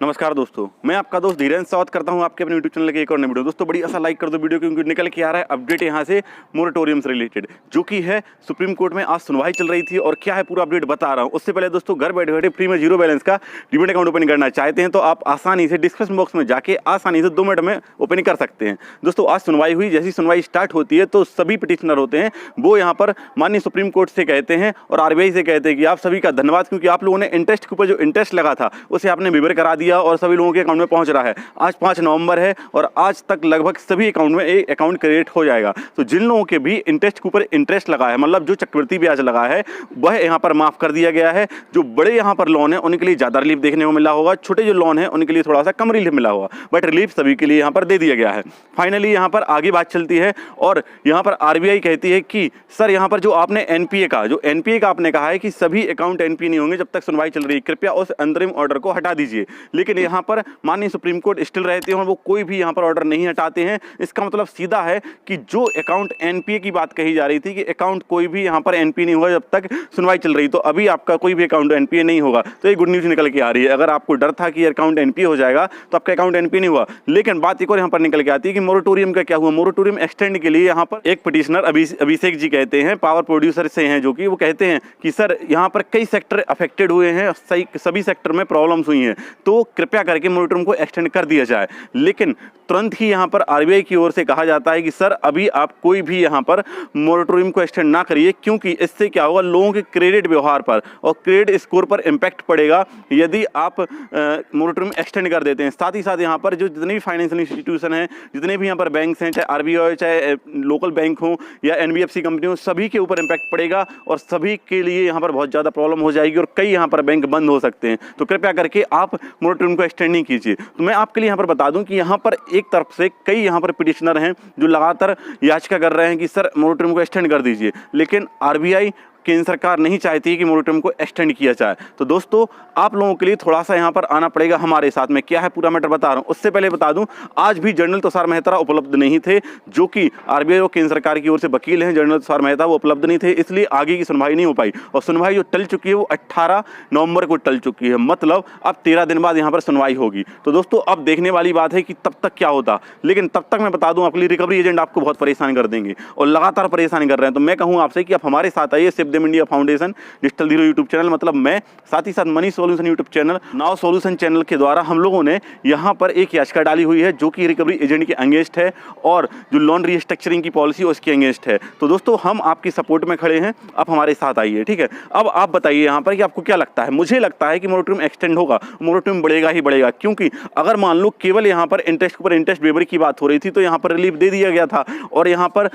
नमस्कार दोस्तों, मैं आपका दोस्त धीरेन्द्र स्वागत करता हूं आपके अपने यूट्यूब चैनल के एक और नई वीडियो। दोस्तों बड़ी ऐसा लाइक कर दो वीडियो, क्योंकि निकल के आ रहा है अपडेट यहां से मोरेटोरियम से रिलेटेड, जो कि है सुप्रीम कोर्ट में आज सुनवाई चल रही थी। और क्या है पूरा अपडेट बता रहा हूं। उससे पहले दोस्तों, घर बैठे बैठे फ्री में जीरो बैलेंस का डीमैट अकाउंट ओपन करना चाहते हैं तो आप आसानी से डिस्क्रिप्शन बॉक्स में जाके आसानी से 2 मिनट में ओपन कर सकते हैं। दोस्तों आज सुनवाई हुई, जैसी सुनवाई स्टार्ट होती है तो सभी पिटिशनर होते हैं वो यहाँ पर माननीय सुप्रीम कोर्ट से कहते हैं और आरबीआई से कहते हैं कि आप सभी का धन्यवाद, क्योंकि आप लोगों ने इंटरेस्ट के ऊपर जो इंटरेस्ट लगा था उसे आपने विवर करा दिया और सभी लोगों के अकाउंट में पहुंच रहा है। आज 5 नवंबर है और आज तक लगभग सभी अकाउंट में एक अकाउंट क्रिएट हो जाएगा। तो जिन लोगों के भी इंटरेस्ट के ऊपर इंटरेस्ट लगा है, मतलब जो चक्रवृद्धि ब्याज लगा है, वह यहाँ पर माफ कर दिया गया है। जो बड़े यहाँ पर लोन है उनके लिए ज्यादा रिलीफ देखने को मिला होगा, छोटे जो लोन है उनके लिए थोड़ा सा कम रिलीफ मिला होगा, बट रिलीफ सभी के लिए यहाँ पर दे दिया गया है। फाइनली यहाँ पर आगे बात चलती है और यहाँ पर आरबीआई कहती है कि सर यहाँ पर जो आपने एनपीए का आपने कहा है कि सभी अकाउंट एनपीए नहीं होंगे जब तक सुनवाई चल रही है, कृपया उस अंतरिम ऑर्डर को हटा दीजिए। लेकिन यहाँ पर माननीय सुप्रीम कोर्ट स्टिल रहते हैं और वो कोई भी यहाँ पर ऑर्डर नहीं हटाते हैं। इसका मतलब सीधा है कि जो अकाउंट एनपीए की बात कही जा रही थी कि अकाउंट कोई भी यहाँ पर एनपीए नहीं होगा जब तक सुनवाई चल रही, तो अभी आपका कोई भी अकाउंट एनपीए नहीं होगा। तो ये गुड न्यूज निकल के आ रही है। अगर आपको डर था कि अकाउंट एनपीए हो जाएगा तो आपका अकाउंट एनपीए नहीं हुआ। लेकिन बात एक और यहाँ पर निकल के आती है कि मोरेटोरियम का क्या हुआ। मोरेटोरियम एक्सटेंड के लिए यहाँ पर एक पिटिशनर अभिषेक जी कहते हैं, पावर प्रोड्यूसर से हैं, जो कि वो कहते हैं कि सर यहाँ पर कई सेक्टर अफेक्टेड हुए हैं, सभी सेक्टर में प्रॉब्लम्स हुई हैं, तो कृपया करके मोरेटोरियम को एक्सटेंड कर दिया जाए। लेकिन तुरंत ही यहाँ पर आरबीआई की ओर से कहा जाता है कि सर अभी आप कोई भी यहाँ पर मोरेटोरियम को एक्सटेंड ना करिए, क्योंकि इससे क्या होगा, लोगों के क्रेडिट व्यवहार पर और क्रेडिट स्कोर पर इम्पैक्ट पड़ेगा यदि आप मोरेटोरियम एक्सटेंड कर देते हैं। साथ ही साथ यहाँ पर जो जितने भी फाइनेंशियल इंस्टीट्यूशन हैं, जितने भी यहाँ पर बैंक्स हैं, चाहे आरबीआई चाहे लोकल बैंक हो या एनबीएफसी कंपनी हो, सभी के ऊपर इम्पैक्ट पड़ेगा और सभी के लिए यहाँ पर बहुत ज़्यादा प्रॉब्लम हो जाएगी और कई यहाँ पर बैंक बंद हो सकते हैं। तो कृपया करके आप मोरेटोरियम को एक्सटेंड नहीं कीजिए। तो मैं आपके लिए यहाँ पर बता दूं कि यहाँ पर एक तरफ से कई यहाँ पर पिटिशनर हैं जो लगातार याचिका कर रहे हैं कि सर मोरेटोरियम को एक्सटेंड कर दीजिए, लेकिन आरबीआई केंद्र सरकार नहीं चाहती है कि मोरेटोरियम को एक्सटेंड किया जाए। तो दोस्तों आप लोगों के लिए थोड़ा सा यहाँ पर आना पड़ेगा हमारे साथ में। क्या है पूरा मैटर बता रहा हूँ। उससे पहले बता दूं, आज भी जनरल तुषार मेहता उपलब्ध नहीं थे, जो कि आरबीआई और केंद्र सरकार की ओर से वकील हैं। जनरल तुषार मेहता वो उपलब्ध नहीं थे, इसलिए आगे की सुनवाई नहीं हो पाई और सुनवाई जो टल चुकी है वो 18 नवंबर को टल चुकी है। मतलब अब 13 दिन बाद यहाँ पर सुनवाई होगी। तो दोस्तों अब देखने वाली बात है कि तब तक क्या होता। लेकिन तब तक मैं बता दूं, आपके लिए रिकवरी एजेंट आपको बहुत परेशान कर देंगे और लगातार परेशान कर रहे हैं। तो मैं कहूँ आपसे कि आप हमारे साथ आइए। Save them India foundation digital zero YouTube channel, मतलब मैं, साथ ही साथ money solution YouTube channel, now solution channel के द्वारा हम लोगों ने यहाँ पर एक याचिका डाली हुई है जो कि रिकवरी एजेंट के अगेंस्ट है और जो लोन रिस्ट्रक्चरिंग की पॉलिसी है उसके अगेंस्ट है। तो दोस्तों हम आपकी सपोर्ट में खड़े हैं, आप हमारे साथ आइए, ठीक है। अब आप बताइए यहाँ पर कि आपको क्या लगता है। मुझे लगता है कि मोरेटोरियम एक्सटेंड होगा, मोरेटोरियम बढ़ेगा ही बढ़ेगा, क्योंकि अगर मान लो केवल यहाँ पर इंटरेस्ट के ऊपर इंटरेस्ट वेवर की बात हो रही थी तो यहाँ पर रिलीफ दे दिया गया था और यहाँ पर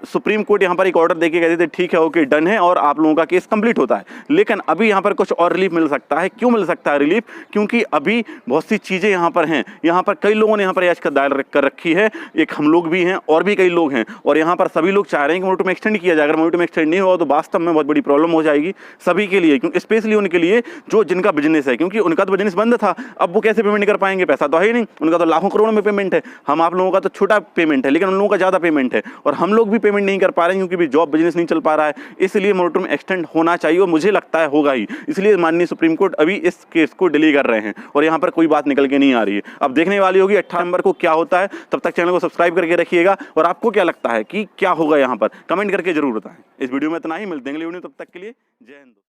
सुप्रीम कोर्ट यहाँ पर एक ऑर्डर देके कहते थे ठीक है, ओके, डन है और आप लोगों का केस कंप्लीट होता है। लेकिन अभी यहाँ पर कुछ और रिलीफ मिल सकता है। क्यों मिल सकता है रिलीफ? क्योंकि अभी बहुत सी चीजें यहाँ पर हैं। यहाँ पर कई लोगों ने यहाँ पर याचिका दायर कर रखी है, एक हम लोग भी हैं और भी कई लोग हैं, और यहाँ पर सभी लोग चाह रहे हैं कि मोरेटोरियम एक्सटेंड किया जाए। अगर मोरेटोरियम एक्सटेंड नहीं हुआ तो वास्तव में बहुत बड़ी प्रॉब्लम हो जाएगी सभी के लिए, क्योंकि स्पेशली उनके लिए जो जिनका बिजनेस है, क्योंकि उनका तो बिजनेस बंद था। अब वो कैसे पेमेंट कर पाएंगे? पैसा तो है ही नहीं, उनका तो लाखों करोड़ों में पेमेंट है। हम आप लोगों का तो छोटा पेमेंट है, लेकिन उन लोगों का ज्यादा पेमेंट है और हम लोग भी पेमेंट नहीं कर पा रहे हैं क्योंकि जॉब बिजनेस नहीं चल पा रहा है। इसलिए मोरेटोरियम एक्सटेंड होना चाहिए और मुझे लगता है होगा ही। इसलिए माननीय सुप्रीम कोर्ट अभी इस केस को डिले कर रहे हैं और यहाँ पर कोई बात निकल के नहीं आ रही है। अब देखने वाली होगी 18 नंबर को क्या होता है। तब तक चैनल को सब्सक्राइब करके रखिएगा और आपको क्या लगता है कि क्या होगा यहाँ पर, कमेंट करके जरूर बताएं। इस वीडियो में इतना ही, मिलते हैं अगले वीडियो में, तब तक के लिए जय हिंद।